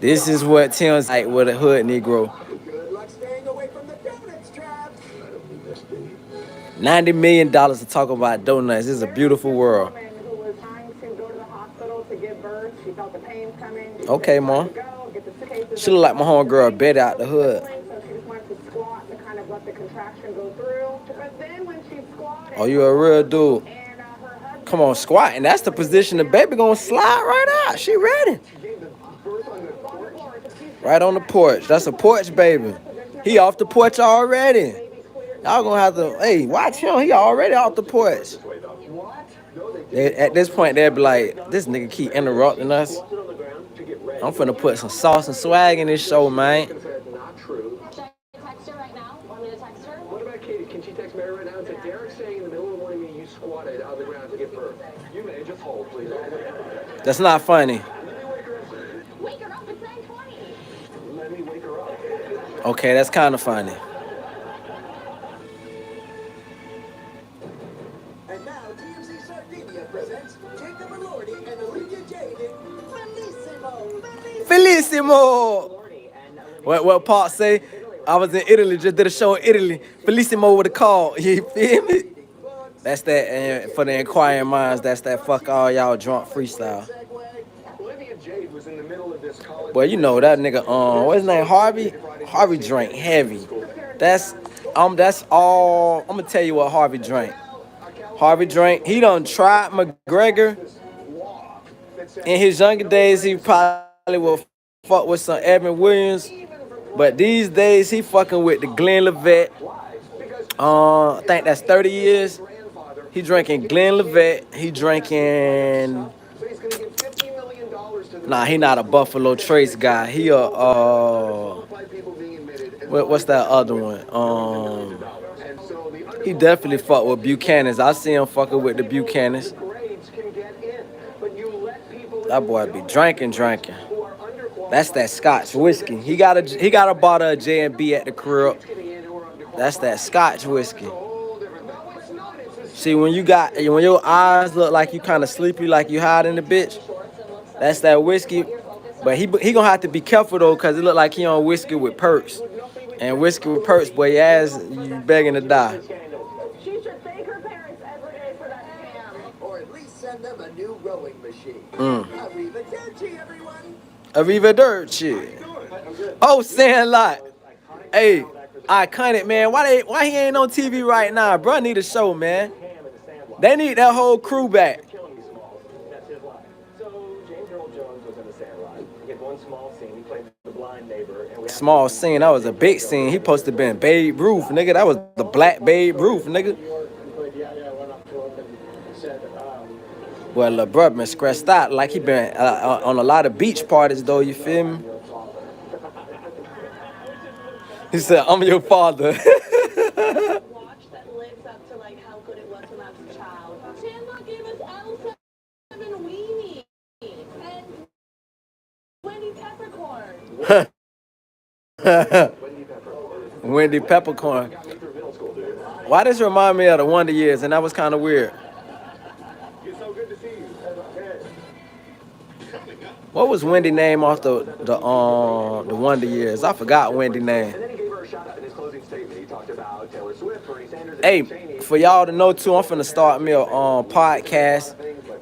This is what Tim's like with a hood Negro. Good luck staying away from the donuts trap. $90 million to talk about donuts. This is a beautiful world. Okay, mom. She look like my homegirl Betty out the hood. Oh, you a real dude. Come on, squat. And that's the position the baby gonna slide right out. She ready. Right on the porch. That's a porch baby. He off the porch already. Y'all gonna have to, hey, watch him. He already off the porch. At this point, they'll be like, this nigga keep interrupting us. I'm finna put some sauce and swag in this show, man. What about Katie? Can she text Mary right now and say, Derek's saying in the middle of the morning you squatted out of the ground to give birth? You may just hold, please. That's not funny. Wake her up at 9:20. Let me wake her up. Okay, that's kind of funny. And now TMZ Sardinia presents Jacob Elordi and Olivia Jade in Bellissimo. Felicimo. What Paul say? I was in Italy, just did a show in Italy. Felicimo with a call. You feel me? That's that, and for the inquiring minds, that's that fuck all y'all drunk freestyle. Olivia Jade was in the middle of this college. Well, you know that nigga, what's his name? Harvey? Harvey drank heavy. That's all. I'm gonna tell you what Harvey drank. Harvey drank, he done tried McGregor. In his younger days, he probably will fuck with some Evan Williams. But these days, he fucking with the Glenn Levitt. I think that's 30 years. He drinking Glenn Levitt. He drinking. Nah, he not a Buffalo Trace guy. He a what's that other one? He definitely fuck with Buchanan's. I see him fucking with the Buchanan's. That boy be drinking. That's that Scotch whiskey. He got a bottle of J&B at the crib. That's that Scotch whiskey. See, when your eyes look like you kind of sleepy, like you hiding the bitch, that's that whiskey. But he gonna have to be careful though, cause it look like he on whiskey with perks. And whiskey with perks, boy, your ass, you begging to die. She should thank her parents every day for that scam. Or at least send them a new rowing machine. Arrivederci, everyone. Arrivederci. Oh, Sandlot. Hey, iconic, man. Why he ain't on TV right now? Bro, need a show, man. They need that whole crew back. Small scene, that was a big scene. He supposed to have been Babe Ruth, nigga. That was the black Babe Ruth, nigga. Well, LeBron been scratched out like he been on a lot of beach parties, though, you feel me? He said, I'm your father. Watch that lives up to like how good it was when I was a child. Chandler gave us L7 Weenie and Wendy Peppercorn. Wendy Peppercorn. Why does it remind me of the Wonder Years? And that was kind of weird. What was Wendy name off the Wonder Years? I forgot Wendy name. Hey, for y'all to know too, I'm finna start me a podcast.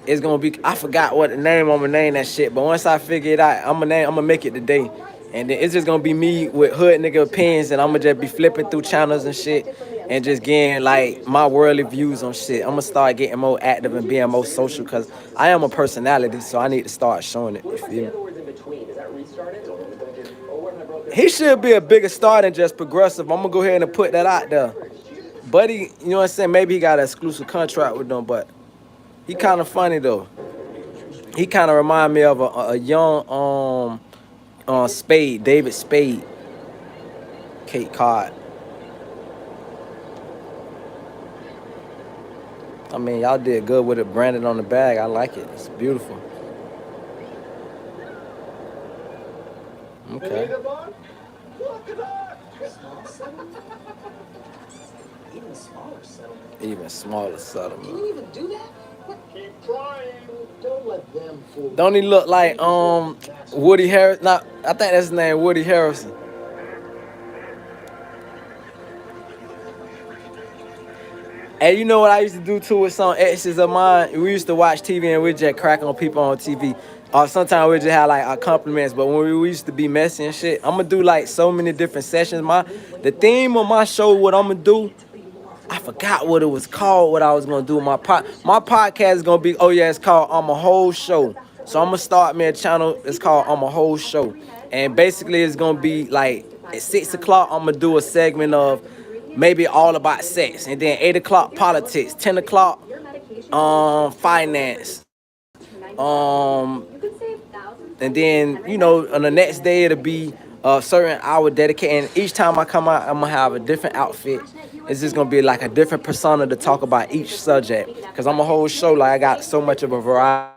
It's gonna be, I forgot what the name, I'm gonna name that shit, but once I figure it out, I'm gonna make it today. And then it's just gonna be me with hood nigga opinions, and I'm gonna just be flipping through channels and shit, and just getting like my worldly views on shit. I'm gonna start getting more active and being more social, cause I am a personality, so I need to start showing it. You feel me? He should be a bigger star than just Progressive. I'm gonna go ahead and put that out there. Buddy, you know what I'm saying? Maybe he got an exclusive contract with them, but he kind of funny though. He kind of remind me of a young Spade, David Spade, Kate Cod. I mean, y'all did good with it branded on the bag. I like it. It's beautiful. Okay. Even smaller settlement. Can you even do that? Keep trying. Don't let them fool you. Don't he look like Woody Harris? Not, I think that's his name, Woody Harrison. And you know what I used to do too with some exes of mine? We used to watch TV and we just crack on people on TV. Or sometimes we just have like our compliments. But when we used to be messy and shit, I'm gonna do like so many different sessions. The theme of my show, what I'm gonna do, I forgot what it was called. What I was gonna do. My podcast is gonna be. Oh yeah, it's called I'm a Whole Show. So I'm gonna start me a channel. It's called I'm a Whole Show, and basically it's gonna be like at 6 o'clock. I'm gonna do a segment of maybe all about sex, and then 8 o'clock politics, 10 o'clock finance, and then on the next day it'll be a certain hour dedicated. And each time I come out, I'm gonna have a different outfit. It's just gonna be like a different persona to talk about each subject. Cause I'm a whole show. Like I got so much of a variety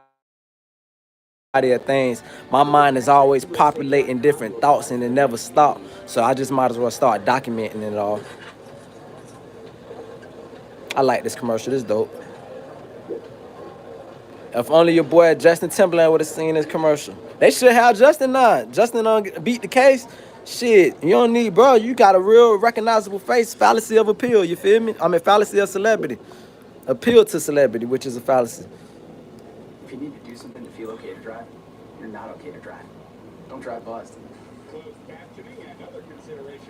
of things. My mind is always populating different thoughts and it never stops. So I just might as well start documenting it all. I like this commercial. This dope. If only your boy Justin Timberlake would have seen this commercial. They should have Justin on. Justin beat the case. Shit, you don't need, bro. You got a real recognizable face. Fallacy of appeal. You feel me? I mean, fallacy of celebrity. Appeal to celebrity, which is a fallacy. If you need to do something to feel okay to drive, you're not okay to drive. Don't drive Boston.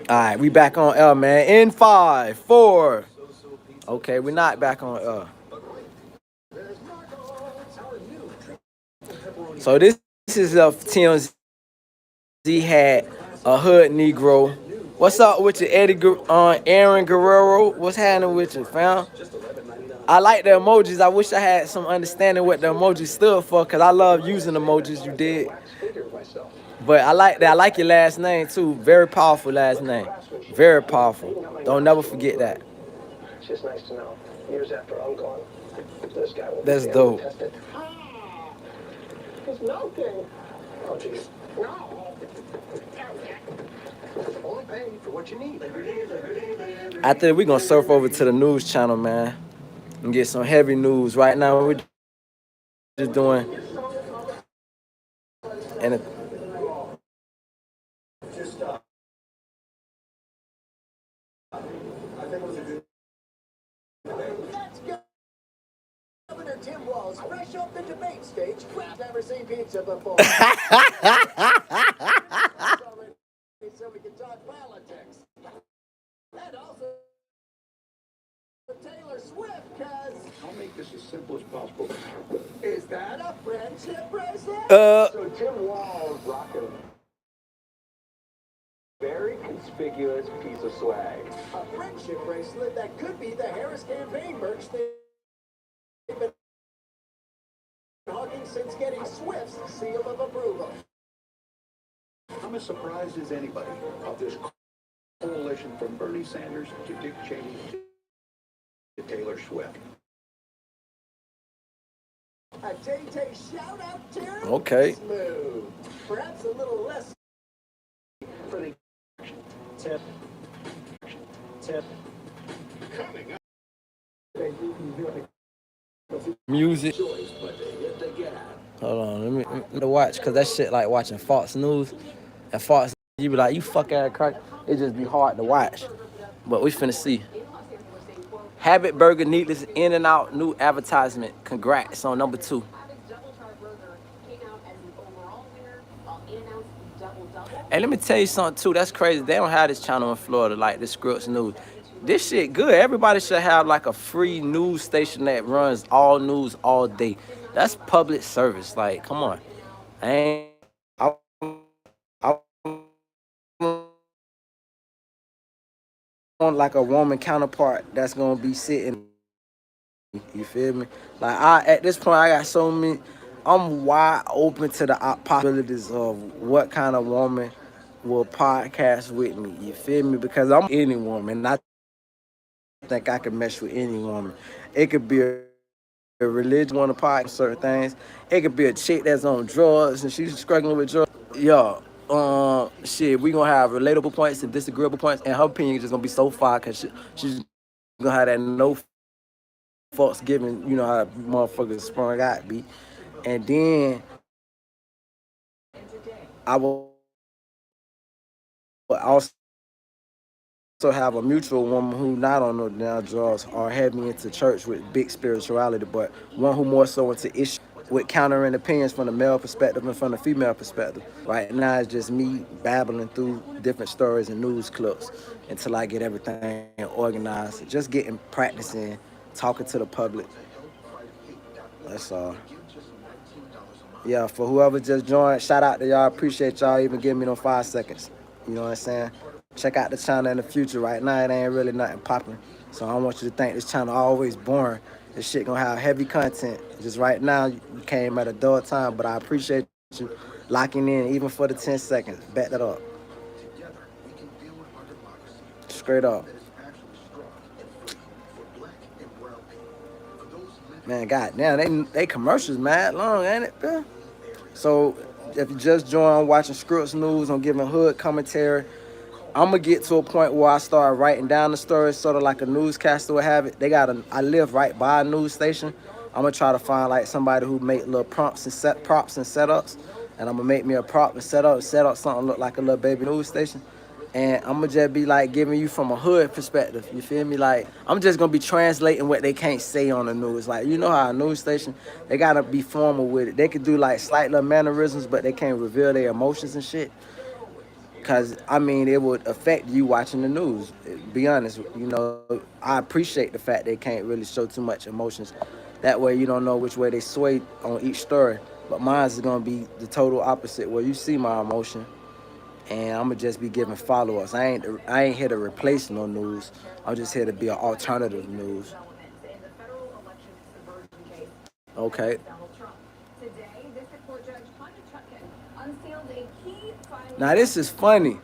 All right, we back on L, man. In 5, 4. Okay, we're not back on L. So this is TMZ had a hood Negro. What's up with you, Aaron Guerrero? What's happening with you, fam? I like the emojis. I wish I had some understanding what the emojis stood for, because I love using emojis. You did. But I like that. I like your last name, too. Very powerful last name. Very powerful. Don't never forget that. It's just nice to know. Years after I'm gone, this guy will That's dope. He's melting. Oh, jeez. No. Only pay for what you need. After we're going to surf over to the news channel, man, and get some heavy news. Right now, we're just doing... And Let's go. Governor Tim Walz, fresh off the debate stage. I've never seen pizza before. So we can talk politics. And also Taylor Swift, cause I'll make this as simple as possible. Is that a friendship bracelet? So Tim Walz rocking very conspicuous piece of swag. A friendship bracelet that could be the Harris campaign merch they've been hawking since getting Swift's seal of approval. I'm as surprised as anybody of this coalition from Bernie Sanders to Dick Cheney to Taylor Swift. A Tay-Tay shout-out to Okay. Smooth. Perhaps a little less for the tip. Coming up. music. Hold on, let me watch, because that shit like watching Fox News. And Fox, you be like, you fuck ass crack. It just be hard to watch. But we finna see. Habit Burger Needless In and Out new advertisement. Congrats on number 2. And let me tell you something too. That's crazy. They don't have this channel in Florida like this Scripps News. This shit good. Everybody should have like a free news station that runs all news all day. That's public service. Like, come on. I want like a woman counterpart that's gonna be sitting. You feel me? Like at this point, I got so many. I'm wide open to the possibilities of what kind of woman will podcast with me. You feel me? Because I'm any woman. And I think I can mesh with any woman. It could be a religion on the podcast, certain things. It could be a chick that's on drugs and she's struggling with drugs. Yo, shit, we gonna have relatable points and disagreeable points, and her opinion is just gonna be so far because she's gonna have that no fucks given, you know how motherfuckers sprung out be. And then I would also have a mutual woman who not on no down drugs or had me into church with big spirituality, but one who more so into issues with countering opinions from the male perspective and from the female perspective. Right now it's just me babbling through different stories and news clips until I get everything organized. Just getting practicing, talking to the public. That's all. Yeah, for whoever just joined, shout out to y'all. Appreciate y'all even giving me them 5 seconds. You know what I'm saying? Check out the channel in the future. Right now, it ain't really nothing popping. So I don't want you to think this channel always boring. This shit gonna have heavy content. Just right now, you came at a dull time, but I appreciate you locking in even for the 10 seconds. Bet that up. Straight up. Man, goddamn, they commercials mad long, ain't it, bro? So if you just joined watching Scripts News, I'm giving hood commentary. I'm gonna get to a point where I start writing down the stories, sort of like a newscaster would have it. I live right by a news station. I'm gonna try to find like somebody who make little props and setups, and I'm gonna make me a prop and set up something look like a little baby news station. And I'm gonna just be like giving you from a hood perspective. You feel me? Like I'm just gonna be translating what they can't say on the news. Like you know how a news station, they gotta be formal with it. They could do like slight little mannerisms, but they can't reveal their emotions and shit. Cause I mean, it would affect you watching the news. Be honest, you know, I appreciate the fact they can't really show too much emotions. That way, you don't know which way they sway on each story. But mine is gonna be the total opposite, where you see my emotion, and I'm gonna just be giving follow-ups. I ain't here to replace no news. I'm just here to be an alternative news. Okay. Now this is funny.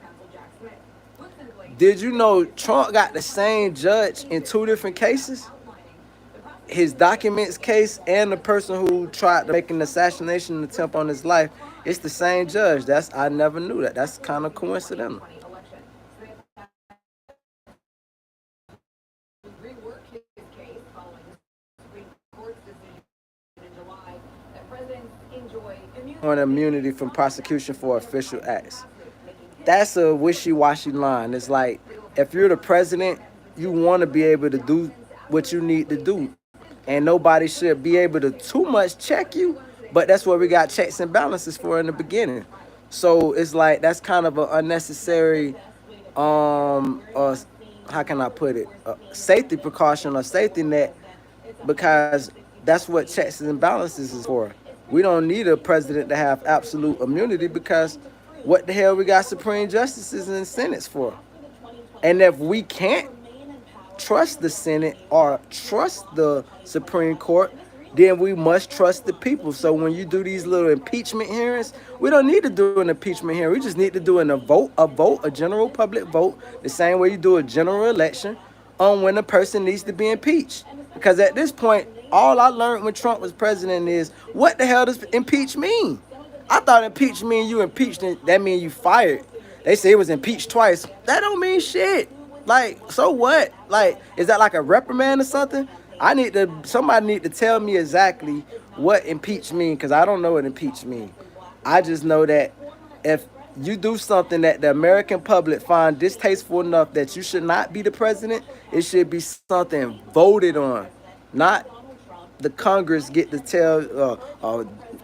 Did you know Trump got the same judge in two different cases? His documents case and the person who tried to make an assassination attempt on his life, it's the same judge. I never knew that. That's kind of coincidental. On immunity from prosecution for official acts. That's a wishy-washy line. It's like if you're the president, you want to be able to do what you need to do, and nobody should be able to too much check you. But that's what we got checks and balances for in the beginning. So it's like that's kind of an unnecessary, how can I put it, safety precaution or safety net, because that's what checks and balances is for. We don't need a president to have absolute immunity because what the hell we got Supreme Justices and Senates for? And if we can't trust the Senate or trust the Supreme Court, then we must trust the people. So when you do these little impeachment hearings, we don't need to do an impeachment hearing. We just need to do a general public vote, the same way you do a general election on when a person needs to be impeached. Because at this point, all I learned when Trump was president is, what the hell does impeach mean? I thought impeach mean you impeached, and that mean you fired. They say it was impeached twice. That don't mean shit. Like, so what? Like, is that like a reprimand or something? Somebody need to tell me exactly what impeach mean, because I don't know what impeach mean. I just know that if you do something that the American public find distasteful enough that you should not be the president, it should be something voted on, not the Congress get to tell,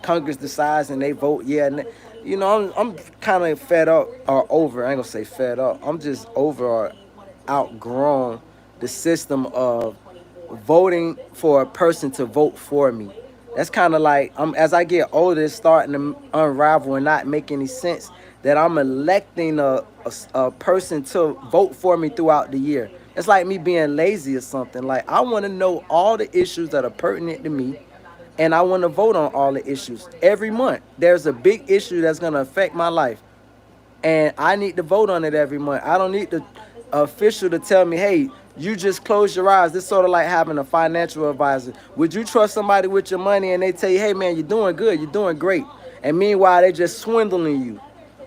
Congress decides and they vote, yeah. And, you know, I'm kind of fed up or over. I ain't gonna say fed up. I'm just over or outgrown the system of voting for a person to vote for me. That's kind of like, as I get older, it's starting to unravel and not make any sense that I'm electing a person to vote for me throughout the year. It's like me being lazy or something. Like, I want to know all the issues that are pertinent to me, and I want to vote on all the issues. Every month, there's a big issue that's going to affect my life, and I need to vote on it every month. I don't need the official to tell me, hey, you just close your eyes. It's sort of like having a financial advisor. Would you trust somebody with your money and they tell you, hey, man, you're doing good, you're doing great, and meanwhile, they just swindling you?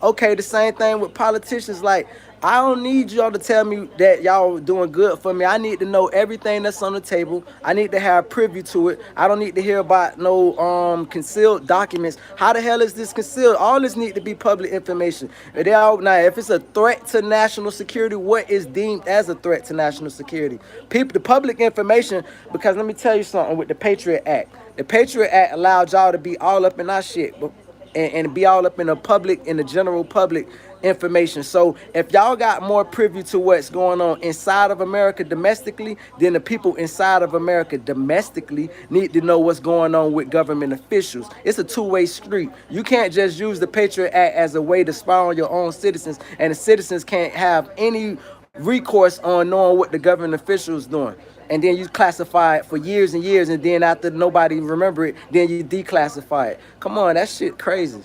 Okay, the same thing with politicians. Like, I don't need y'all to tell me that y'all doing good for me. I need to know everything that's on the table. I need to have privy to it. I don't need to hear about no concealed documents. How the hell is this concealed? All this need to be public information. Now, if it's a threat to national security, what is deemed as a threat to national security? People, the public information. Because let me tell you something with the Patriot Act. The Patriot Act allowed y'all to be all up in our shit, but and be all up in the public, in the general public information. So if y'all got more privy to what's going on inside of America domestically, then the people inside of America domestically need to know what's going on with government officials. It's a two-way street. You can't just use the Patriot Act as a way to spy on your own citizens, and the citizens can't have any recourse on knowing what the government officials doing. And then you classify it for years and years, and then after nobody remember it, then you declassify it. Come on, that shit crazy.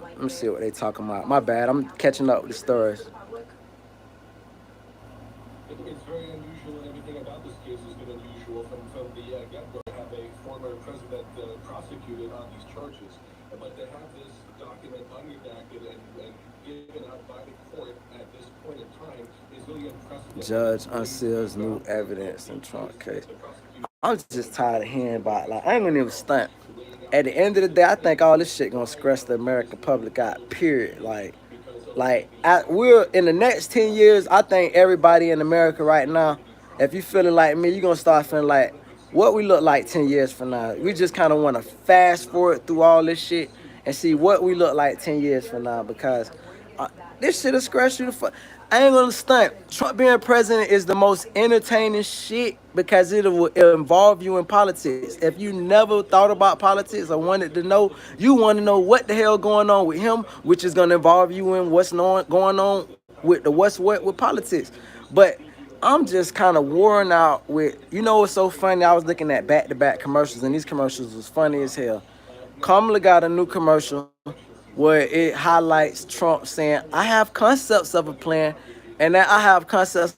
Let me see what they talking about. My bad, I'm catching up with the stories. It's very unusual, and everything about this case has been unusual from the get-go. To have a former president prosecuted on these charges, but to have this document unredacted and given out by the court at this point in time is really unprecedented. Judge unseals new evidence in Trump case. I'm just tired of hearing about, like, I ain't gonna even stunt. At the end of the day, I think all this shit gonna stress the American public out, period. We're in the next 10 years, I think everybody in America right now, if you feeling like me, you're gonna start feeling like what we look like 10 years from now. We just kind of want to fast forward through all this shit and see what we look like 10 years from now, because this shit will scratch you the fuck. I ain't gonna stunt. Trump being president is the most entertaining shit because it'll involve you in politics. If you never thought about politics or wanted to know, you want to know what the hell going on with him, which is gonna involve you in what's going on with the what's what with politics. But I'm just kind of worn out with, what's so funny? I was looking at back-to-back commercials, and these commercials was funny as hell. Kamala got a new commercial where it highlights Trump saying, I have concepts of a plan, and that I have concepts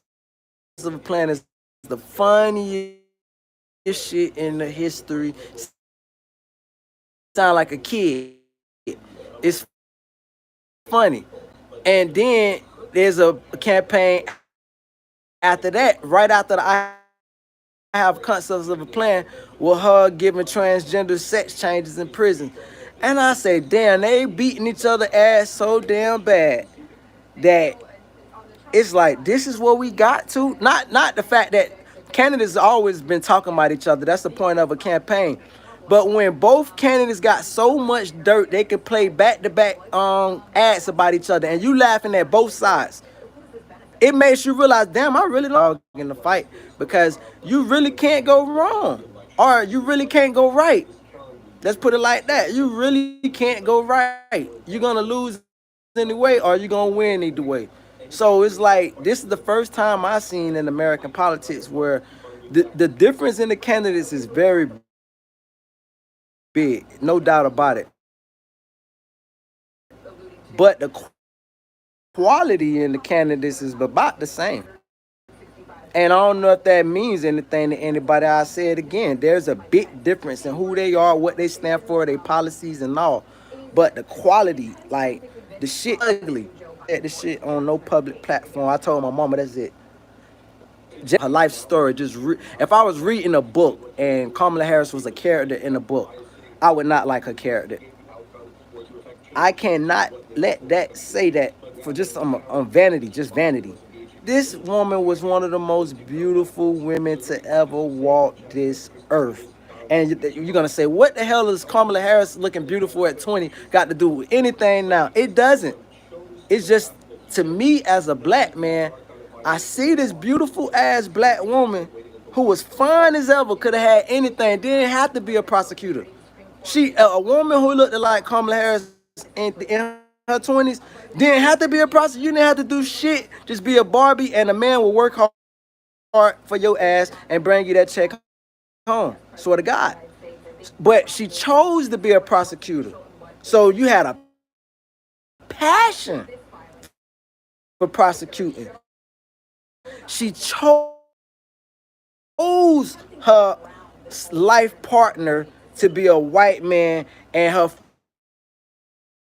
of a plan is the funniest shit in the history. Sound like a kid. It's funny. And then there's a campaign after that, right after the I have concepts of a plan, with her giving transgender sex changes in prison. And I say, damn, they beating each other ass so damn bad that it's like, this is what we got to. Not the fact that candidates always been talking about each other. That's the point of a campaign. But when both candidates got so much dirt, they could play back-to-back ads about each other, and you laughing at both sides. It makes you realize, damn, I really love in the fight, because you really can't go wrong, or you really can't go right. Let's put it like that. You really can't go right. You're gonna lose anyway, or you're gonna win either way. So it's like, this is the first time I've seen in American politics where the difference in the candidates is very big, no doubt about it. But the quality in the candidates is about the same. And I don't know if that means anything to anybody. I say it again. There's a big difference in who they are, what they stand for, their policies and all. But the quality, like, the shit ugly. The shit on no public platform. I told my mama, that's it. Just her life story. If I was reading a book and Kamala Harris was a character in a book, I would not like her character. I cannot let that say that for just on vanity, just vanity. This woman was one of the most beautiful women to ever walk this earth. And you're going to say, what the hell is Kamala Harris looking beautiful at 20 got to do with anything now? It doesn't. It's just, to me as a black man, I see this beautiful ass black woman who was fine as ever, could have had anything, didn't have to be a prosecutor. A woman who looked like Kamala Harris in her 20s didn't have to be a prosecutor. You didn't have to do shit. Just be a Barbie, and a man will work hard for your ass and bring you that check home. Swear to God. But she chose to be a prosecutor. So you had a passion for prosecuting. She chose her life partner to be a white man, and her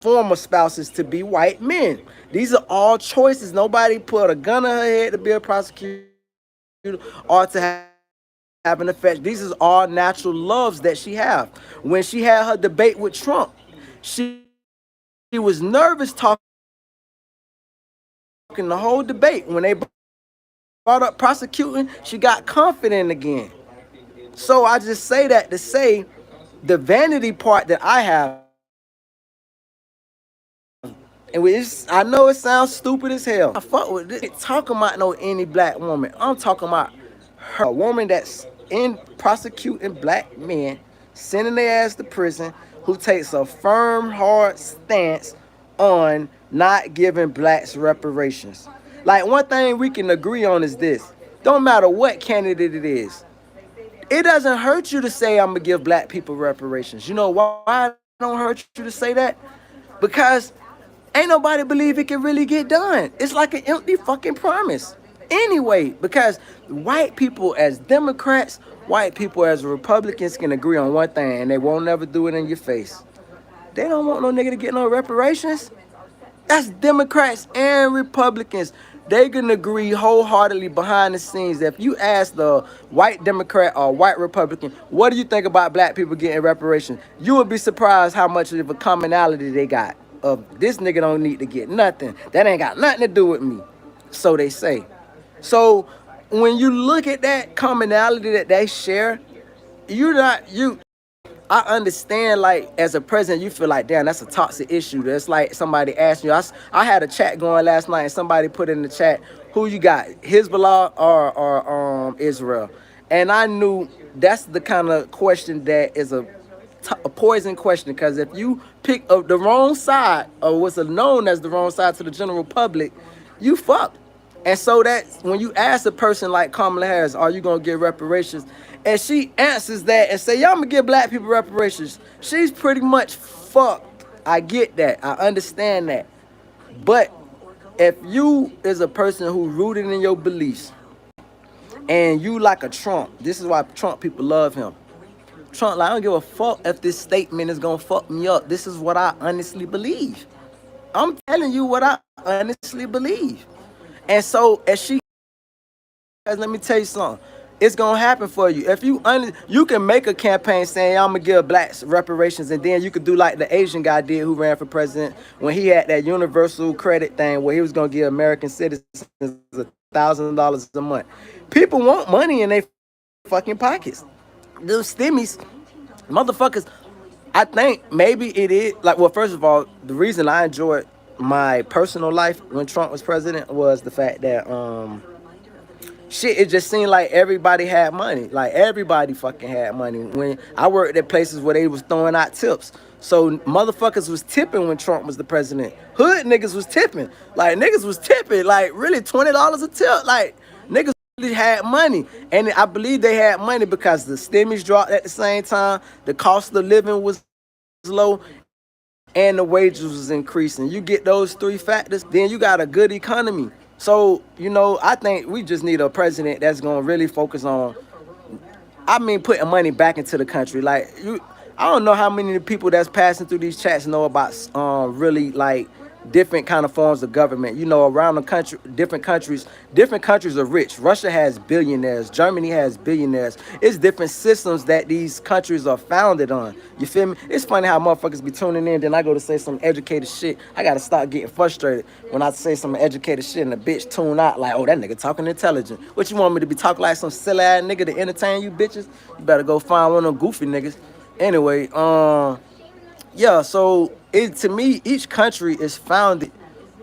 former spouses to be white men. These are all choices. Nobody put a gun on her head to be a prosecutor or to have an effect. These is all natural loves that she have. When she had her debate with Trump, she was nervous talking the whole debate. When they brought up prosecuting, she got confident again. So I just say that to say the vanity part that I have, and which I know it sounds stupid as hell. I fuck with this. I'm not fuck with this. Talking about no any black woman. I'm talking about her, a woman that's in prosecuting black men, sending their ass to prison, who takes a firm, hard stance on not giving blacks reparations. Like one thing we can agree on is this: don't matter what candidate it is, it doesn't hurt you to say I'm gonna give black people reparations. You know why it don't hurt you to say that? Because ain't nobody believe it can really get done. It's like an empty fucking promise. Anyway, because white people as Democrats, white people as Republicans can agree on one thing, and they won't never do it in your face. They don't want no nigga to get no reparations. That's Democrats and Republicans. They can agree wholeheartedly behind the scenes. If you ask the white Democrat or white Republican, what do you think about black people getting reparations? You would be surprised how much of a commonality they got. Of this nigga don't need to get nothing. That ain't got nothing to do with me. So they say. So when you look at that commonality that they share, you're not you. I understand, like, as a president, you feel like, damn, that's a toxic issue. That's like somebody asked you. I had a chat going last night, and somebody put in the chat, who you got, Hezbollah or Israel? And I knew that's the kind of question that is a poison question, because if you pick up the wrong side, or what's known as the wrong side to the general public, you fucked. And so that when you ask a person like Kamala Harris, are you gonna give reparations? And she answers that and say, yeah, I'm gonna give black people reparations. She's pretty much fucked. I get that. I understand that. But if you is a person who rooted in your beliefs and you like a Trump, this is why Trump people love him. Trump, like, I don't give a fuck if this statement is gonna fuck me up. This is what I honestly believe. I'm telling you what I honestly believe. And so as she, guys, let me tell you something. It's gonna happen for you. If you can make a campaign saying I'm gonna give blacks reparations, and then you could do like the Asian guy did who ran for president when he had that universal credit thing where he was gonna give American citizens $1,000 a month. People want money in their fucking pockets. Those stimmies, motherfuckers. I think maybe it is like, well, first of all, the reason I enjoyed my personal life when Trump was president was the fact that shit, it just seemed like everybody had money. Like everybody fucking had money. When I worked at places where they was throwing out tips. So motherfuckers was tipping when Trump was the president. Hood niggas was tipping. Like niggas was tipping. Like really $20 a tip. Like niggas really had money. And I believe they had money because the stimmies dropped at the same time. The cost of living was low. And the wages was increasing. You get those three factors, then you got a good economy. So, I think we just need a president that's gonna really focus on, putting money back into the country. Like I don't know how many people that's passing through these chats know about really like different kind of forms of government. Around the country, different countries are rich. Russia has billionaires. Germany has billionaires. It's different systems that these countries are founded on. You feel me? It's funny how motherfuckers be tuning in, then I go to say some educated shit. I gotta stop getting frustrated when I say some educated shit and the bitch tune out like, oh, that nigga talking intelligent. What you want me to be talking like some silly ass nigga to entertain you bitches? You better go find one of them goofy niggas. Anyway, yeah, so to me, each country is founded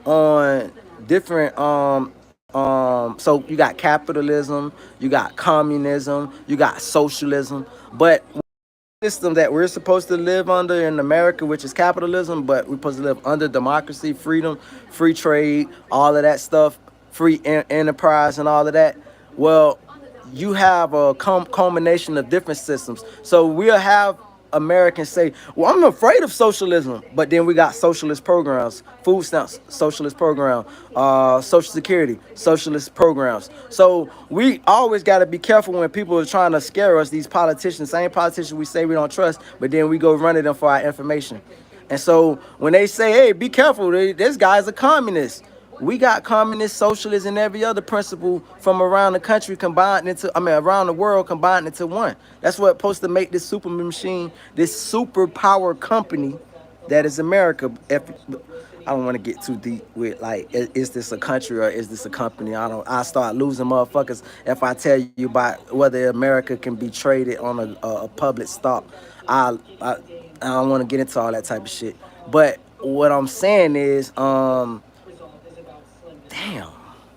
on different so you got capitalism, you got communism, you got socialism, but system that we're supposed to live under in America, which is capitalism, but we're supposed to live under democracy, freedom, free trade, all of that stuff, free enterprise and all of that. Well, you have a culmination of different systems. So we'll have Americans say, well, I'm afraid of socialism, but then we got socialist programs, food stamps, socialist program, social security, socialist programs. So we always got to be careful when people are trying to scare us, these politicians, same politicians we say we don't trust, but then we go running them for our information. And so when they say, hey, be careful, this guy's a communist. We got communist, socialist, and every other principle from around the country combined into, I mean, around the world combined into one. That's what supposed to make this super machine, this superpower company that is America. I don't want to get too deep with like, is this a country or is this a company? I start losing motherfuckers if I tell you about whether America can be traded on a public stock. I I don't want to get into all that type of shit. But what I'm saying is, damn,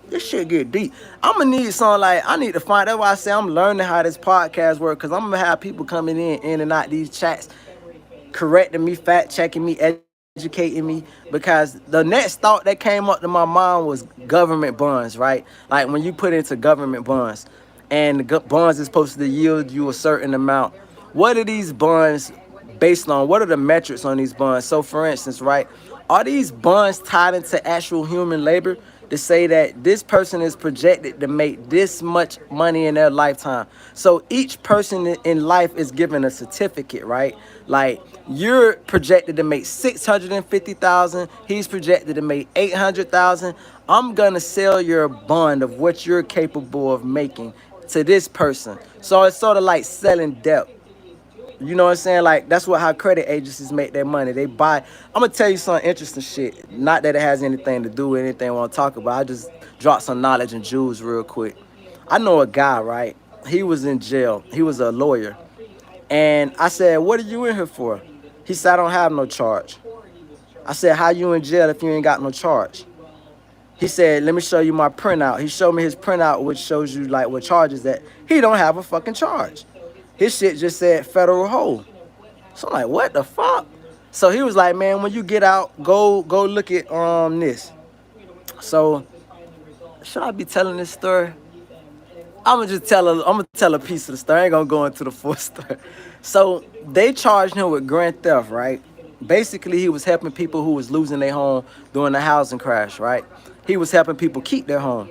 this shit get deep. I'm gonna need something like I need to find. That's why I say I'm learning how this podcast work, because I'm gonna have people coming in and out these chats, correcting me, fact checking me, educating me. Because the next thought that came up to my mind was government bonds, right? Like when you put into government bonds, and the bonds is supposed to yield you a certain amount. What are these bonds based on? What are the metrics on these bonds? So, for instance, right, are these bonds tied into actual human labor to say that this person is projected to make this much money in their lifetime? So each person in life is given a certificate, right? Like you're projected to make 650,000. He's projected to make 800,000. I'm gonna sell your bond of what you're capable of making to this person. So it's sort of like selling debt. You know what I'm saying? Like that's what how credit agencies make their money. They buy. I'm gonna tell you some interesting shit. Not that it has anything to do with anything I want to talk about. I just dropped some knowledge and jewels real quick. I know a guy, right? He was in jail. He was a lawyer, and I said, "What are you in here for?" He said, "I don't have no charge." I said, "How you in jail if you ain't got no charge?" He said, "Let me show you my printout." He showed me his printout, which shows you like what charges that he don't have a fucking charge. His shit just said federal hold. So I'm like, what the fuck? So he was like, man, when you get out, go look at this. So should I be telling this story? I'm gonna tell a piece of the story. I ain't gonna go into the full story. So they charged him with grand theft, right? Basically, he was helping people who was losing their home during the housing crash, right? He was helping people keep their home.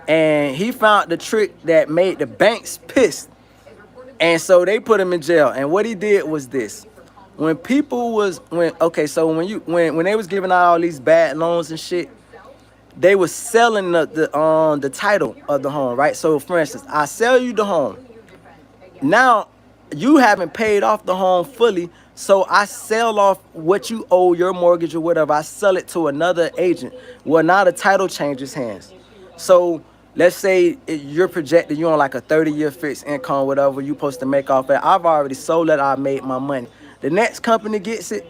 And he found the trick that made the banks pissed. And so they put him in jail. And what he did was this. When people was so when they was giving out all these bad loans and shit, they was selling the title of the home, right? So for instance, I sell you the home. Now you haven't paid off the home fully, so I sell off what you owe your mortgage or whatever. I sell it to another agent. Well, now the title changes hands. So let's say you're projected, you're on like a 30-year fixed income, whatever you supposed to make off that. I've already sold it. I made my money. The next company gets it.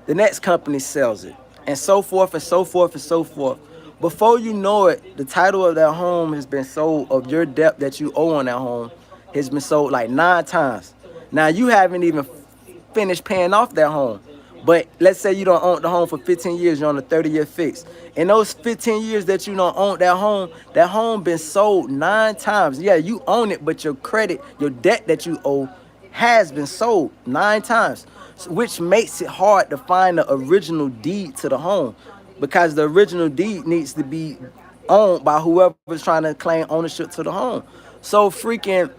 The next company sells it, and so forth and so forth and so forth. Before you know it, the title of that home has been sold, of your debt that you owe on that home has been sold like 9 times. Now you haven't even finished paying off that home. But let's say you don't own the home for 15 years, you're on a 30-year fix. In those 15 years that you don't own that home been sold 9 times. Yeah, you own it, but your credit, your debt that you owe has been sold 9 times, which makes it hard to find the original deed to the home, because the original deed needs to be owned by whoever's trying to claim ownership to the home. So freaking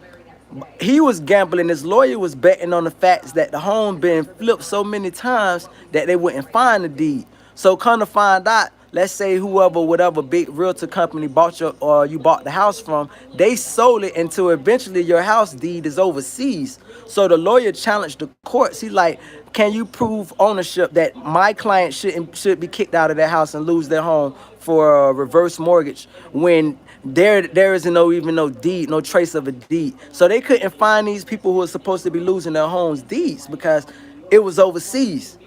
he was gambling. His lawyer was betting on the facts that the home been flipped so many times that they wouldn't find the deed. So come to find out, let's say whoever, whatever big realtor company bought you bought the house from, they sold it until eventually your house deed is overseas. So the lawyer challenged the courts. He's like, can you prove ownership that my client should be kicked out of their house and lose their home for a reverse mortgage when there isn't no deed, no trace of a deed. So they couldn't find these people who are supposed to be losing their homes deeds because it was overseas.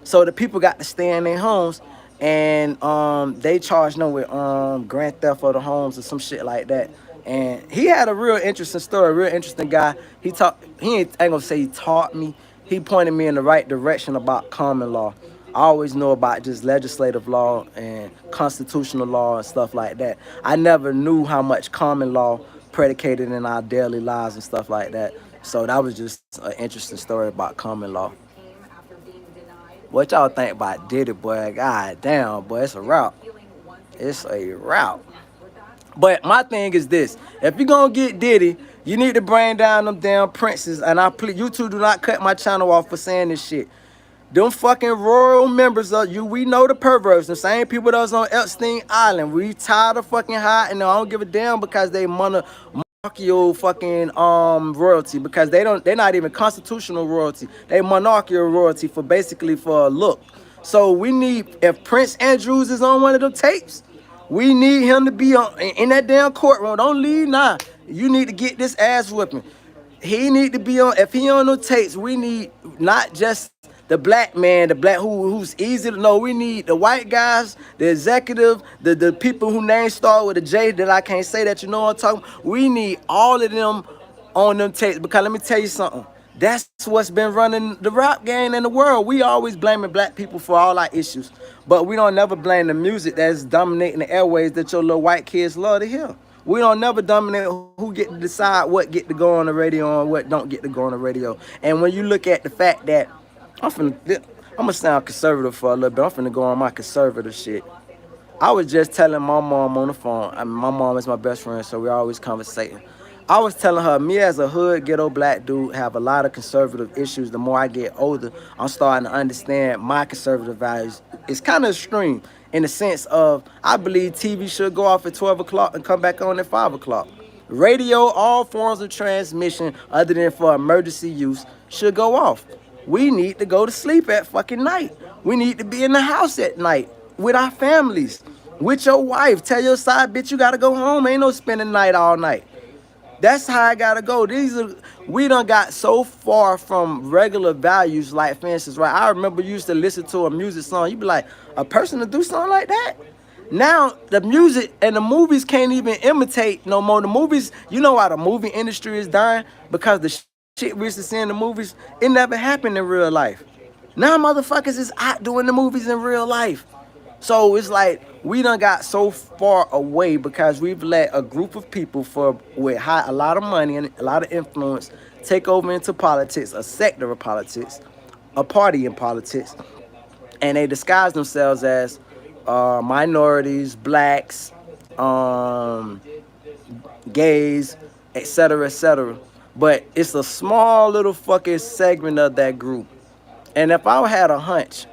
So the people got to stay in their homes, and they charged them with grand theft of the homes or some shit like that. And he had a real interesting story, real interesting guy. He ain't gonna say he taught me. He pointed me in the right direction about common law. I always know about just legislative law and constitutional law and stuff like that. I never knew how much common law predicated in our daily lives and stuff like that. So that was just an interesting story about common law. What y'all think about Diddy, boy? God damn, boy, it's a route. It's a route. But my thing is this: if you're gonna get Diddy, you need to bring down them damn princes. And you two do not cut my channel off for saying this shit. Them fucking royal members of you, we know the perverts, the same people that was on Epstein Island. We tired of fucking hiding. I don't give a damn because they monarchical fucking royalty because they're not even constitutional royalty. They monarchical royalty for basically for a look. So we need if Prince Andrews is on one of them tapes, we need him to be in that damn courtroom. Don't leave now. You need to get this ass whipping. He need to be on. If he on no tapes, we need not just the black man, the black who's easy to know. We need the white guys, the executive, the people who name start with a J that I can't say that you know what I'm talking. We need all of them on them tapes because let me tell you something. That's what's been running the rap game in the world. We always blaming black people for all our issues, but we don't never blame the music that's dominating the airways that your little white kids love to hear. We don't never dominate who get to decide what get to go on the radio and what don't get to go on the radio. And when you look at the fact that I'm gonna sound conservative for a little bit. I'm finna go on my conservative shit. I was just telling my mom on the phone. I mean, my mom is my best friend, so we always conversating. I was telling her, me as a hood ghetto black dude have a lot of conservative issues. The more I get older, I'm starting to understand my conservative values. It's kind of extreme in the sense of I believe TV should go off at 12 o'clock and come back on at 5 o'clock. Radio, all forms of transmission other than for emergency use, should go off. We need to go to sleep at fucking night. We need to be in the house at night with our families, with your wife. Tell your side bitch you gotta go home. Ain't no spending the night all night. That's how I gotta go. We done got so far from regular values. Like for instance, right? I remember you used to listen to a music song. You be like, a person to do something like that? Now the music and the movies can't even imitate no more. The movies, you know why the movie industry is dying? Because the shit we used to see in the movies, it never happened in real life. Now motherfuckers is out doing the movies in real life. So it's like we done got so far away because we've let a group of people with a lot of money and a lot of influence take over into politics, a sector of politics, a party in politics, and they disguise themselves as minorities, blacks, gays, etc., etc. But it's a small little fucking segment of that group. And if I had a hunch,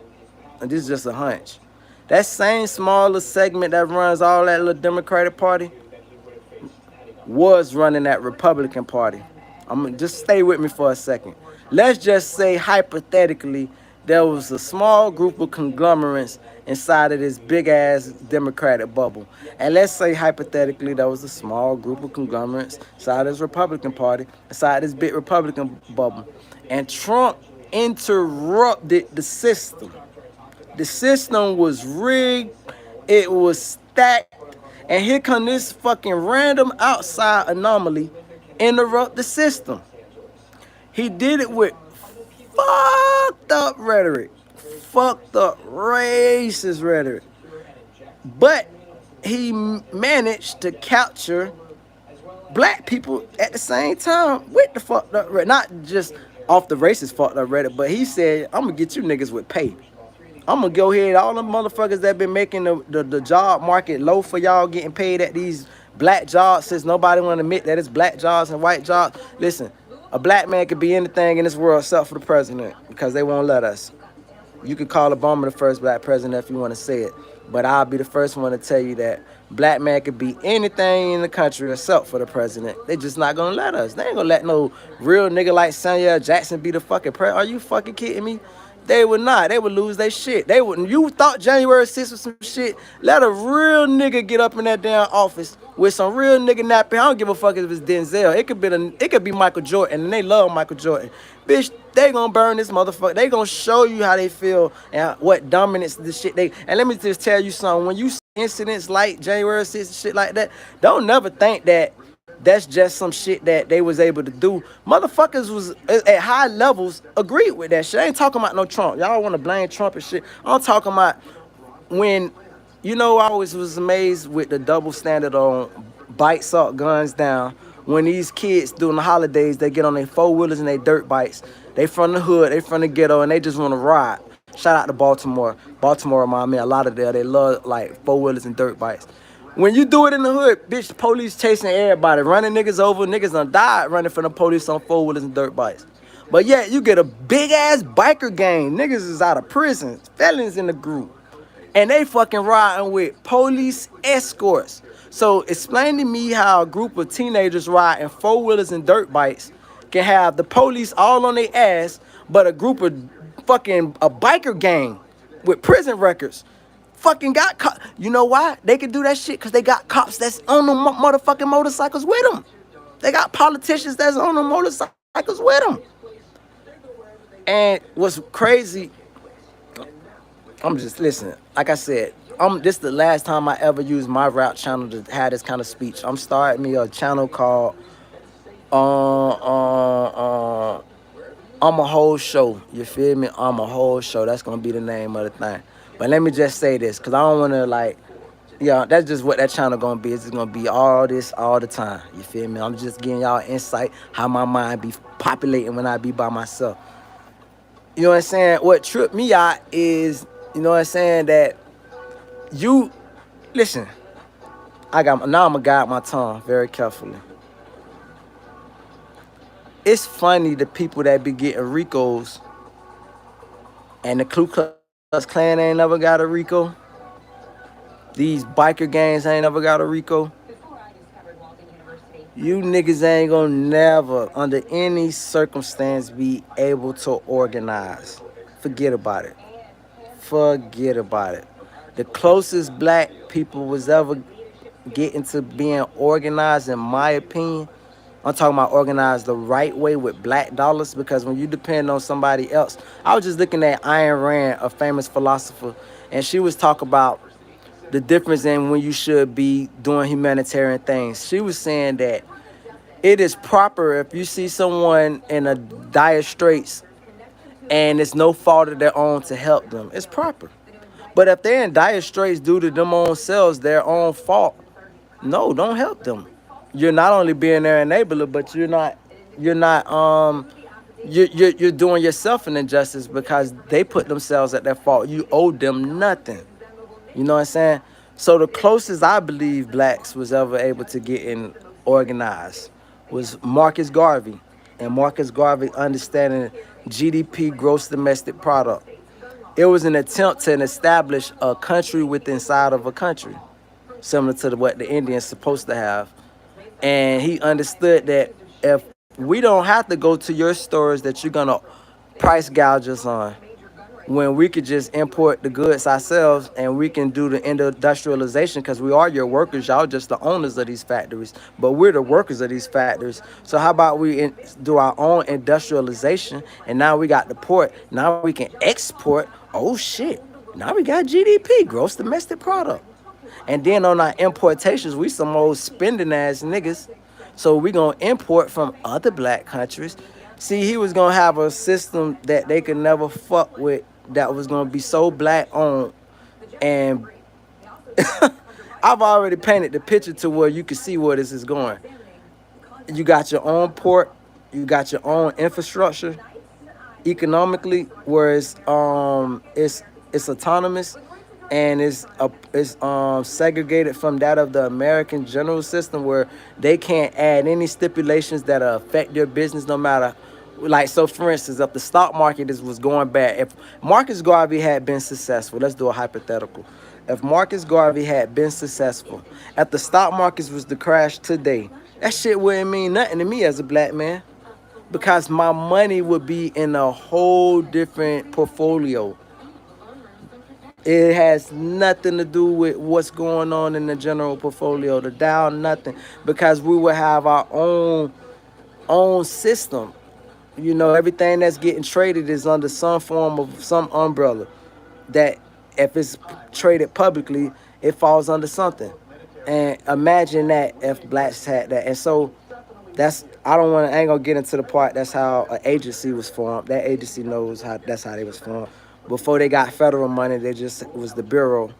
and this is just a hunch, that same smaller segment that runs all that little Democratic Party was running that Republican Party. I'm gonna just stay with me for a second. Let's just say hypothetically there was a small group of conglomerates inside of this big ass Democratic bubble. And let's say hypothetically there was a small group of conglomerates inside this Republican Party, inside this big Republican bubble. And Trump interrupted the system. The system was rigged, it was stacked, and here come this fucking random outside anomaly interrupt the system. He did it with fucked up rhetoric, fucked up racist rhetoric, but he managed to capture black people at the same time with the fucked up rhetoric, not just off the racist fucked up rhetoric, but he said, I'm gonna get you niggas with pay. I'm gonna go ahead, all them motherfuckers that been making the job market low for y'all getting paid at these black jobs since nobody want to admit that it's black jobs and white jobs. Listen, a black man could be anything in this world except for the president because they won't let us. You could call Obama the first black president if you want to say it, but I'll be the first one to tell you that black man could be anything in the country except for the president. They just not gonna let us. They ain't gonna let no real nigga like Samuel Jackson be the fucking president. Are you fucking kidding me? They would not. They would lose their shit. They wouldn't. You thought January 6th was some shit? Let a real nigga get up in that damn office with some real nigga nappy. I don't give a fuck if it's Denzel. It could be Michael Jordan, and they love Michael Jordan. Bitch, they gonna burn this motherfucker. They gonna show you how they feel and what dominance this shit they. And let me just tell you something. When you see incidents like January 6th and shit like that, don't never think that that's just some shit that they was able to do. Motherfuckers was at high levels agreed with that shit. I ain't talking about no Trump. Y'all want to blame Trump and shit. I'm talking about when, you know, I always was amazed with the double standard on bikes up, guns down. When these kids during the holidays, they get on their four-wheelers and their dirt bikes. They from the hood, they from the ghetto, and they just want to ride. Shout out to Baltimore. Baltimore remind me a lot of there. They love like four-wheelers and dirt bikes. When you do it in the hood, bitch, the police chasing everybody, running niggas over. Niggas done died running from the police on four-wheelers and dirt bikes. But yeah, you get a big ass biker gang. Niggas is out of prison, felons in the group, and they fucking riding with police escorts. So explain to me how a group of teenagers riding four wheelers and dirt bikes can have the police all on their ass, but a group of fucking a biker gang with prison records fucking got caught. You know why they can do that shit? Because they got cops that's on the motherfucking motorcycles with them. They got politicians that's on the motorcycles with them. And what's crazy, I'm just listening. Like I said, this the last time I ever used my rap channel to have this kind of speech. I'm starting me a channel called I'm a whole show. You feel me? I'm a whole show. That's gonna be the name of the thing. But let me just say this, cause I don't wanna like, yeah, that's just what that channel gonna be. It's just gonna be all this all the time. You feel me? I'm just giving y'all insight how my mind be populating when I be by myself. You know what I'm saying? What tripped me out is, you know what I'm saying, that you listen. Now I'm gonna guide my tongue very carefully. It's funny the people that be getting Ricos and the Ku Klux Klan ain't never got a Rico. These biker gangs ain't never got a Rico. You niggas ain't gonna never, under any circumstance, be able to organize. Forget about it. Forget about it. The closest black people was ever getting to being organized, in my opinion, I'm talking about organized the right way with black dollars, because when you depend on somebody else, I was just looking at Ayn Rand, a famous philosopher, and she was talking about the difference in when you should be doing humanitarian things. She was saying that it is proper if you see someone in a dire straits and it's no fault of their own to help them. It's proper. But if they're in dire straits due to them own selves, their own fault, no, don't help them. You're not only being their enabler, but you're doing yourself an injustice because they put themselves at their fault. You owe them nothing. You know what I'm saying? So the closest I believe blacks was ever able to get in organized was Marcus Garvey. And Marcus Garvey understanding GDP, gross domestic product. It was an attempt to establish a country within inside of a country, similar to what the Indians supposed to have. And he understood that if we don't have to go to your stores that you're gonna price gouge us on, when we could just import the goods ourselves and we can do the industrialization, because we are your workers. Y'all just the owners of these factories, but we're the workers of these factories. So how about we do our own industrialization, and now we got the port. Now we can export. Oh shit, now we got GDP, gross domestic product. And then on our importations, we some old spending ass niggas. So we gonna import from other black countries. See, he was gonna have a system that they could never fuck with, that was gonna be so black owned. And I've already painted the picture to where you can see where this is going. You got your own port, you got your own infrastructure economically, whereas it's autonomous, and it's segregated from that of the American general system, where they can't add any stipulations that affect their business, no matter. Like, so for instance, if the stock market was going bad, if Marcus Garvey had been successful, let's do a hypothetical. If Marcus Garvey had been successful, if the stock market was to crash today, that shit wouldn't mean nothing to me as a black man, because my money would be in a whole different portfolio. It has nothing to do with what's going on in the general portfolio, the Dow, nothing, because we will have our own system. You know, everything that's getting traded is under some form of some umbrella that if it's traded publicly, it falls under something. And imagine that if blacks had that. And so I ain't gonna get into the part, that's how an agency was formed. That agency knows that's how they was formed. Before they got federal money, they just was the bureau,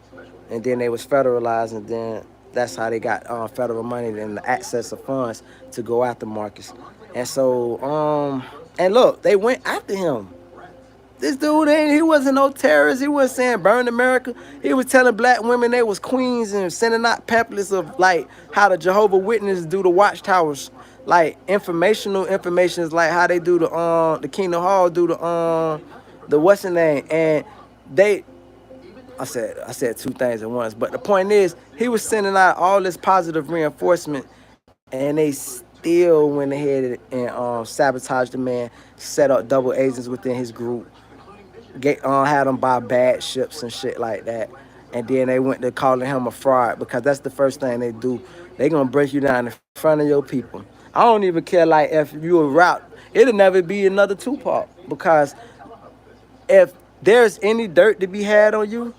and then they was federalized, and then that's how they got federal money and the access of funds to go after Marcus. And so, and look, they went after him. This dude, he wasn't no terrorist. He wasn't saying burn America. He was telling black women they was queens and sending out pamphlets of like how the Jehovah Witnesses do the watchtowers. like informational information is like how they do the Kingdom Hall do the what's the name, and they I said two things at once, but the point is he was sending out all this positive reinforcement, and they still went ahead and sabotaged the man, set up double agents within his group, had him buy bad ships and shit like that. And then they went to calling him a fraud because that's the first thing they do. They gonna break you down in front of your people. I don't even care like if you a rap, it'll never be another Tupac because if there's any dirt to be had on you,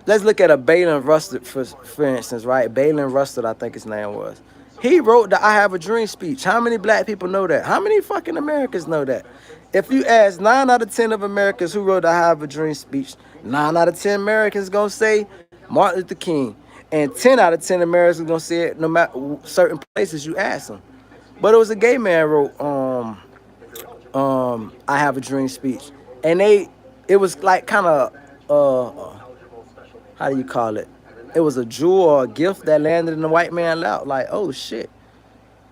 let's look at a Balin Rusted for instance, right? Balin Rusted, I think his name was. He wrote the "I Have a Dream" speech. How many black people know that? How many fucking Americans know that? If you ask 9 out of 10 of Americans who wrote the "I Have a Dream" speech, 9 out of 10 Americans gonna say Martin Luther King, and 10 out of 10 Americans gonna say it no matter certain places you ask them. But it was a gay man wrote "I Have a Dream" speech, and it was like kind of how do you call it? It was a jewel or a gift that landed in the white man's lap. Like, oh shit,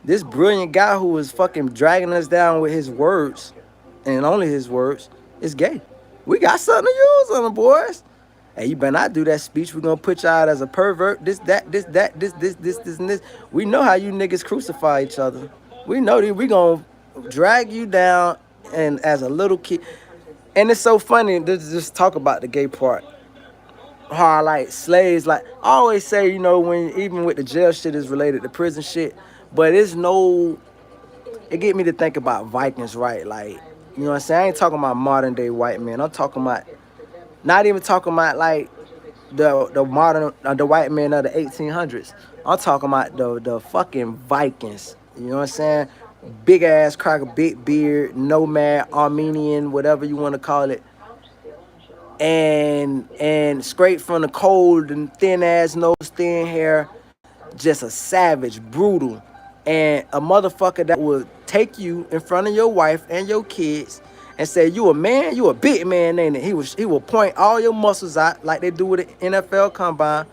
this brilliant guy who was fucking dragging us down with his words, and only his words, is gay. We got something to use on the boys. Hey, you better not do that speech. We're gonna put you out as a pervert. This, and this. We know how you niggas crucify each other. We know that we gonna drag you down and as a little kid. And it's so funny to just talk about the gay part. How like slaves, like I always say, when even with the jail shit is related to prison shit, but it get me to think about Vikings, right? Like, you know what I'm saying? I ain't talking about modern day white men. I'm talking about not even talking about like the modern the white men of the 1800s. I'm talking about the fucking Vikings. You know what I'm saying? Big ass cracker, big beard, nomad, Armenian, whatever you want to call it. And straight from the cold and thin ass nose, thin hair, just a savage, brutal, and a motherfucker that would take you in front of your wife and your kids and say, "You a man, you a big man, ain't it?" He will point all your muscles out like they do with the NFL combine,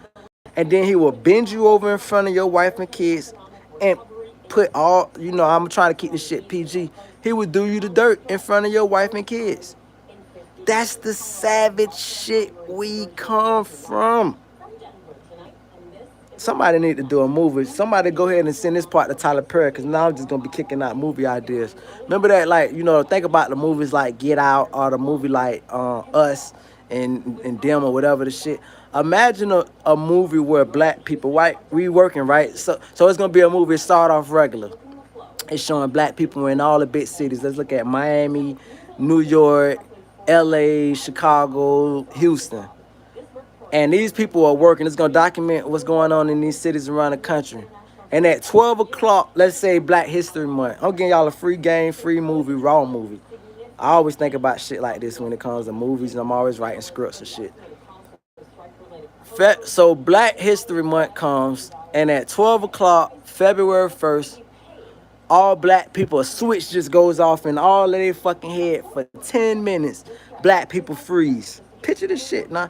and then he will bend you over in front of your wife and kids and put all, I'm trying to keep this shit PG. He would do you the dirt in front of your wife and kids. That's the savage shit we come from. Somebody need to do a movie. Somebody go ahead and send this part to Tyler Perry, because now I'm just going to be kicking out movie ideas. Remember that, like, think about the movies like Get Out or the movie like Us and Them or whatever the shit. Imagine a movie where black people, white, we working, right? So it's going to be a movie start off regular. It's showing black people in all the big cities. Let's look at Miami, New York, LA, Chicago, Houston. And these people are working. It's going to document what's going on in these cities around the country. And at 12 o'clock, let's say Black History Month, I'm giving y'all a free game, free movie, raw movie. I always think about shit like this when it comes to movies, and I'm always writing scripts and shit. So Black History Month comes, and at 12 o'clock, February 1st, all black people, a switch just goes off in all of their fucking head for 10 minutes. Black people freeze. Picture this shit, nah.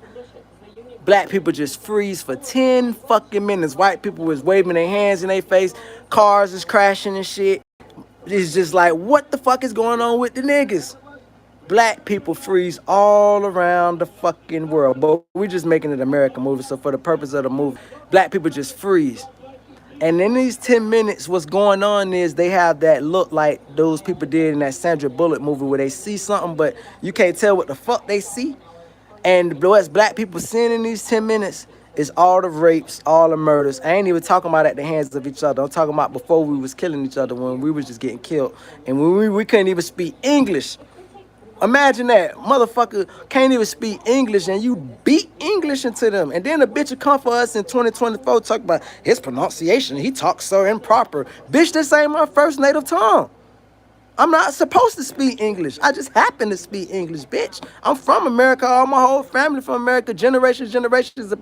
Black people just freeze for 10 fucking minutes. White people was waving their hands in their face. Cars is crashing and shit. It's just like, what the fuck is going on with the niggas? Black people freeze all around the fucking world. But we're just making it an American movie. So for the purpose of the movie, black people just freeze. And in these 10 minutes, what's going on is they have that look like those people did in that Sandra Bullock movie where they see something, but you can't tell what the fuck they see. And what's black people seeing in these 10 minutes is all the rapes, all the murders. I ain't even talking about at the hands of each other. I'm talking about before we was killing each other, when we was just getting killed. And when we couldn't even speak English. Imagine that. Motherfucker can't even speak English and you beat English into them. And then the bitch will come for us in 2024 talk about his pronunciation. He talks so improper. Bitch, this ain't my first native tongue. I'm not supposed to speak English. I just happen to speak English, bitch. I'm from America. All my whole family from America. Generations are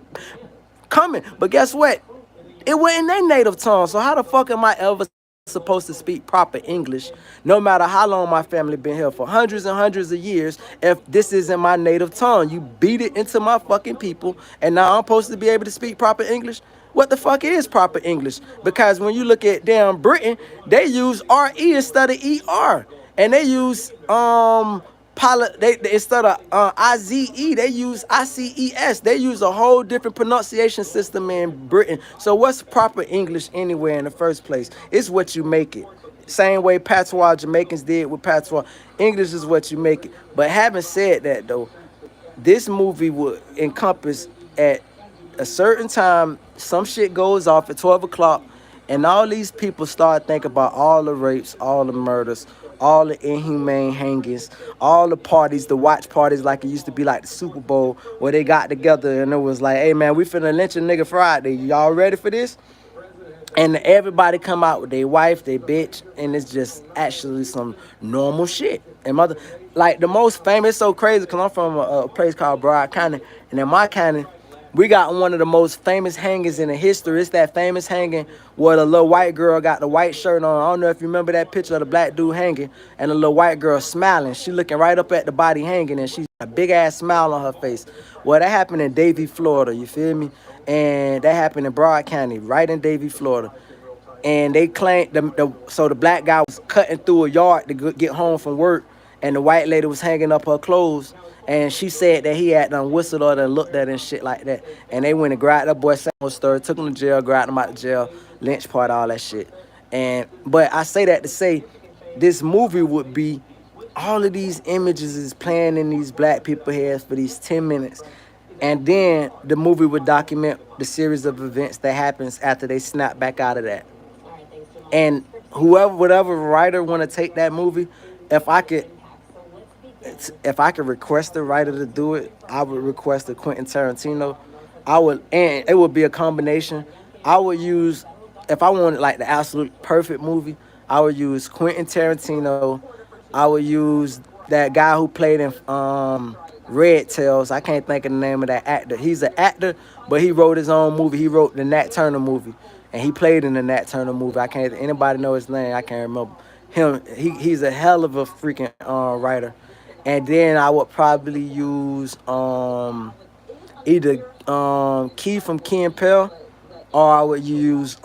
coming. But guess what? It wasn't their native tongue. So how the fuck am I ever supposed to speak proper English, no matter how long my family been here, for hundreds and hundreds of years, if this isn't my native tongue? You beat it into my fucking people, and now I'm supposed to be able to speak proper English? What the fuck is proper English? Because when you look at damn Britain, they use RE instead of ER. And they use they instead of IZE, they use ICES. They use a whole different pronunciation system in Britain. So what's proper English anywhere in the first place? It's what you make it. Same way patois Jamaicans did with patois. English is what you make it. But having said that though, this movie would encompass at a certain time, some shit goes off at 12 o'clock, and all these people start thinking about all the rapes, all the murders, all the inhumane hangings, all the parties, the watch parties like it used to be like the Super Bowl, where they got together and it was like, hey man, we finna lynch a nigga Friday. Y'all ready for this? And everybody come out with their wife, their bitch, and it's just actually some normal shit. And mother, like the most famous, so crazy, because I'm from a place called Broad County, and in my county, we got one of the most famous hangings in the history. It's that famous hanging where the little white girl got the white shirt on. I don't know if you remember that picture of the black dude hanging, and the little white girl smiling. She looking right up at the body hanging, and she's got a big ass smile on her face. Well, that happened in Davie, Florida. You feel me? And that happened in Broad County, right in Davie, Florida. And they claimed so the black guy was cutting through a yard to get home from work, and the white lady was hanging up her clothes, and she said that he had done whistled or done looked at her and shit like that. And they went and grabbed that boy, Samuel Stir, took him to jail, grabbed him out of jail, lynch part, all that shit. And but I say that to say, this movie would be all of these images is playing in these black people heads for these 10 minutes. And then the movie would document the series of events that happens after they snap back out of that. And whatever writer want to take that movie, if I could, if I could request the writer to do it, I would request a Quentin Tarantino. I would, and it would be a combination. I would use, if I wanted like the absolute perfect movie, I would use Quentin Tarantino. I would use that guy who played in Red Tails. I can't think of the name of that actor. He's an actor, but he wrote his own movie. He wrote the Nat Turner movie, and he played in the Nat Turner movie. I can't. Anybody know his name? I can't remember him. He's a hell of a freaking writer. And then I would probably use either Key from Key and Peele, or I would use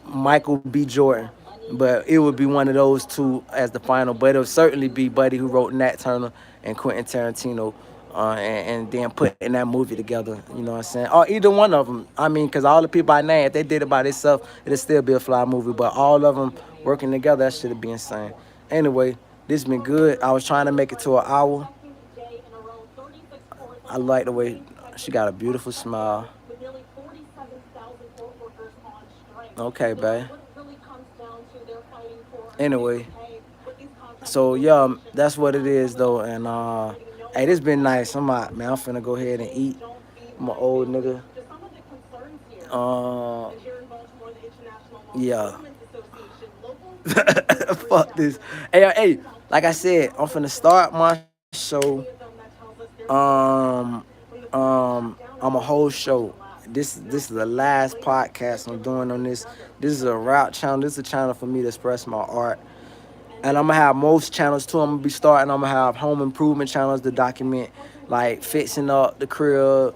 Michael B. Jordan. But it would be one of those two as the final. But it would certainly be Buddy who wrote Nat Turner and Quentin Tarantino, and then putting that movie together. You know what I'm saying? Or either one of them. I mean, because all the people I named, if they did it by themselves, it'd still be a fly movie. But all of them working together, that should be insane. Anyway, this been good. I was trying to make it to an hour. I like the way she got a beautiful smile. Okay, babe. Anyway, so yeah, that's what it is though. And hey, this been nice. I'm out, man. I'm finna go ahead and eat. I'm an old nigga. Uh, yeah. Fuck this. Hey, like I said, I'm finna start my show. Um, I'm a whole show. This is the last podcast I'm doing on this. This is a route channel. This is a channel for me to express my art. And I'm gonna have most channels too. I'm gonna be starting. I'm gonna have home improvement channels to document like fixing up the crib,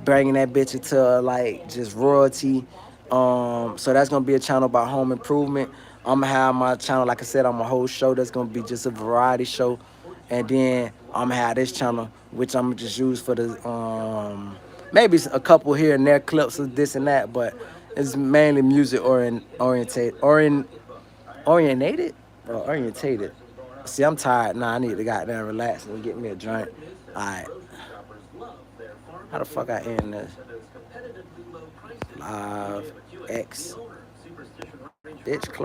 bringing that bitch into like just royalty. So that's gonna be a channel about home improvement. I'm gonna have my channel, like I said, I'm a whole show that's gonna be just a variety show, and then I'm gonna have this channel, which I'm gonna just use for the maybe a couple here and there clips of this and that, but it's mainly music orientated or orientated. See, I'm tired now. I need to goddamn relax and get me a drink. All right. How the fuck I end this? Live X. Bitch, close.